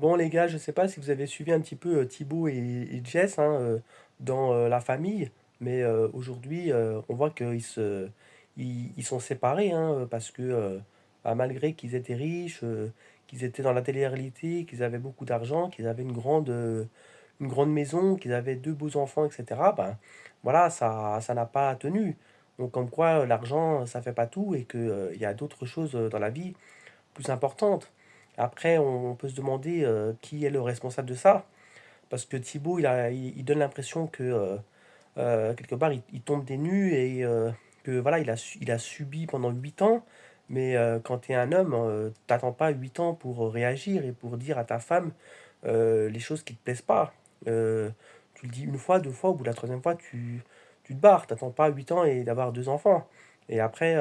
Bon les gars, je sais pas si vous avez suivi un petit peu Thibaut et Jess hein, dans la famille, mais aujourd'hui on voit ils sont séparés hein, parce que bah, malgré qu'ils étaient riches, qu'ils étaient dans la télé-réalité, qu'ils avaient beaucoup d'argent, qu'ils avaient une grande maison, qu'ils avaient deux beaux enfants, etc. Ben voilà, ça n'a pas tenu. Donc comme quoi l'argent ça fait pas tout et que il y a d'autres choses dans la vie plus importante. Après, on peut se demander qui est le responsable de ça, parce que Thibaut, il donne l'impression que quelque part, il tombe des nues et que voilà, il a subi pendant 8 ans. Mais quand tu es un homme, t'attends pas 8 ans pour réagir et pour dire à ta femme les choses qui te plaisent pas. Euh, Tu le dis une fois, deux fois, au bout de la troisième fois, tu te barres. T'attends pas 8 ans et d'avoir deux enfants. Et après,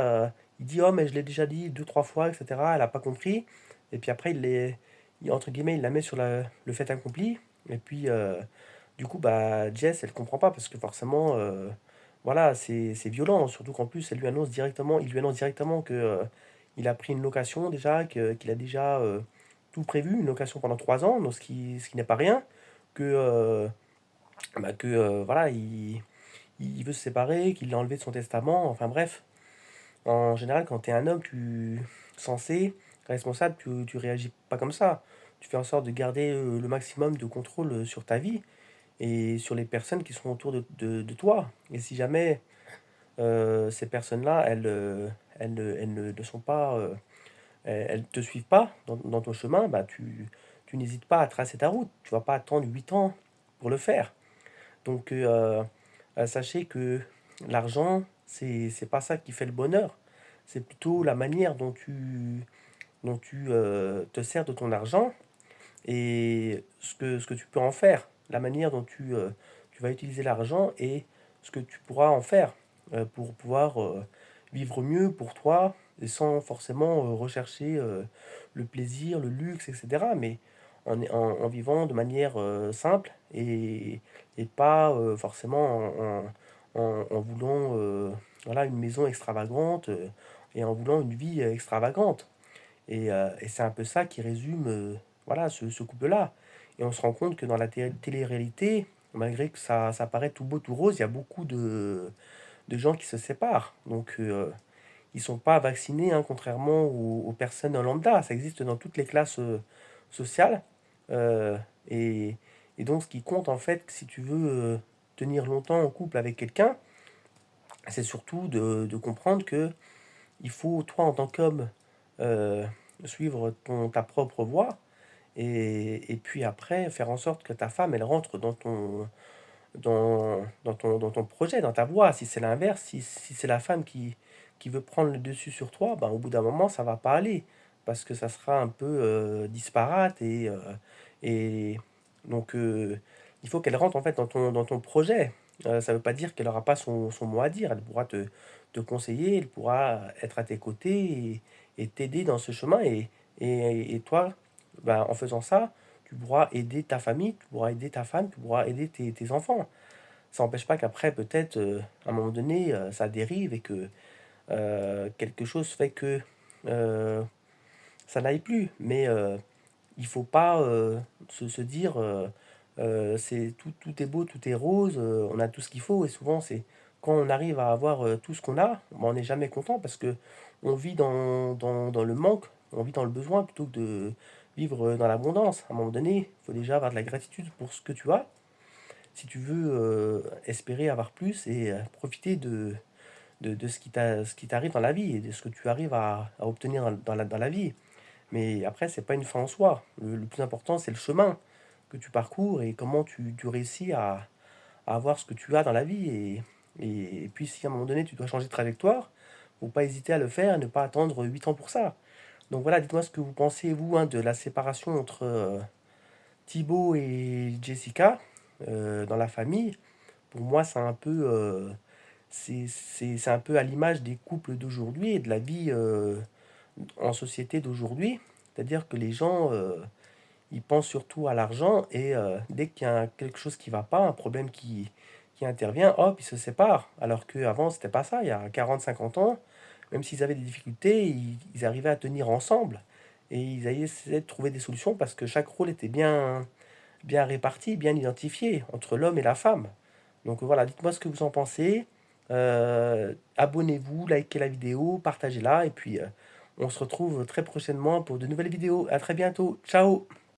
il dit, oh, mais je l'ai déjà dit deux, trois fois, etc. Elle a pas compris. Et puis après, entre guillemets, il la met sur le fait accompli. Et puis, du coup, bah, Jess, elle comprend pas parce que forcément, voilà, c'est violent. Surtout qu'en plus, il lui annonce directement que il a pris une location déjà, qu'il a déjà tout prévu, une location pendant 3 ans, donc ce qui n'est pas rien, que, voilà, il veut se séparer, qu'il l'a enlevé de son testament, enfin bref. En général, quand tu es un homme, censé, responsable, tu réagis pas comme ça. Tu fais en sorte de garder le maximum de contrôle sur ta vie et sur les personnes qui sont autour de toi. Et si jamais ces personnes-là, elles ne sont pas, elles te suivent pas dans ton chemin, bah tu n'hésites pas à tracer ta route. Tu vas pas attendre 8 ans pour le faire. Donc sachez que l'argent, c'est pas ça qui fait le bonheur. C'est plutôt la manière dont tu te sers de ton argent et ce que tu peux en faire, la manière dont tu vas utiliser l'argent et ce que tu pourras en faire pour pouvoir vivre mieux pour toi et sans forcément rechercher le plaisir, le luxe, etc. Mais en vivant de manière simple et pas forcément en voulant voilà, une maison extravagante et en voulant une vie extravagante. Et c'est un peu ça qui résume voilà, ce couple-là. Et on se rend compte que dans la télé-réalité, malgré que ça paraît tout beau, tout rose, il y a beaucoup de gens qui se séparent. Donc, ils sont pas vaccinés, hein, contrairement aux personnes lambda. Ça existe dans toutes les classes sociales. Euh, et, et donc, ce qui compte, en fait, si tu veux tenir longtemps en couple avec quelqu'un, c'est surtout de comprendre que il faut, toi, en tant qu'homme, euh, suivre ta propre voie et puis après faire en sorte que ta femme, elle rentre dans ton projet, dans ta voie. Si c'est l'inverse, si c'est la femme qui veut prendre le dessus sur toi, ben, au bout d'un moment, ça va pas aller parce que ça sera un peu disparate et donc il faut qu'elle rentre en fait dans ton projet. Ça veut pas dire qu'elle aura pas son mot à dire. Elle pourra te conseiller, elle pourra être à tes côtés et t'aider dans ce chemin. Et toi, ben, en faisant ça, tu pourras aider ta famille, tu pourras aider ta femme, tu pourras aider tes enfants. Ça n'empêche pas qu'après, peut-être, à un moment donné, ça dérive et que quelque chose fait que euh, ça n'aille plus. Mais il faut pas se dire tout est beau, tout est rose, on a tout ce qu'il faut. Et souvent, c'est quand on arrive à avoir tout ce qu'on a, ben, on n'est jamais content parce que on vit dans le manque, on vit dans le besoin plutôt que de vivre dans l'abondance. À un moment donné, il faut déjà avoir de la gratitude pour ce que tu as si tu veux espérer avoir plus et profiter de ce qui t'arrive dans la vie et de ce que tu arrives à obtenir dans la vie. Mais après, c'est pas une fin en soi. Le plus important, c'est le chemin que tu parcours et comment tu réussis à avoir ce que tu as dans la vie. Et puis, si à un moment donné, tu dois changer de trajectoire, faut pas hésiter à le faire et ne pas attendre 8 ans pour ça. Donc voilà, dites-moi ce que vous pensez, vous, hein, de la séparation entre Thibaut et Jessica dans la famille. Pour moi, c'est un peu à l'image des couples d'aujourd'hui et de la vie en société d'aujourd'hui. C'est-à-dire que les gens, ils pensent surtout à l'argent et dès qu'il y a quelque chose qui va pas, un problème qui intervient, hop, ils se séparent. Alors qu'avant, c'était pas ça. Il y a 40 50 ans, même s'ils avaient des difficultés, ils arrivaient à tenir ensemble. et ils essayaient de trouver des solutions parce que chaque rôle était bien réparti, bien identifié entre l'homme et la femme. Donc voilà, dites-moi ce que vous en pensez. Abonnez-vous, likez la vidéo, partagez-la et puis on se retrouve très prochainement pour de nouvelles vidéos. À très bientôt. Ciao!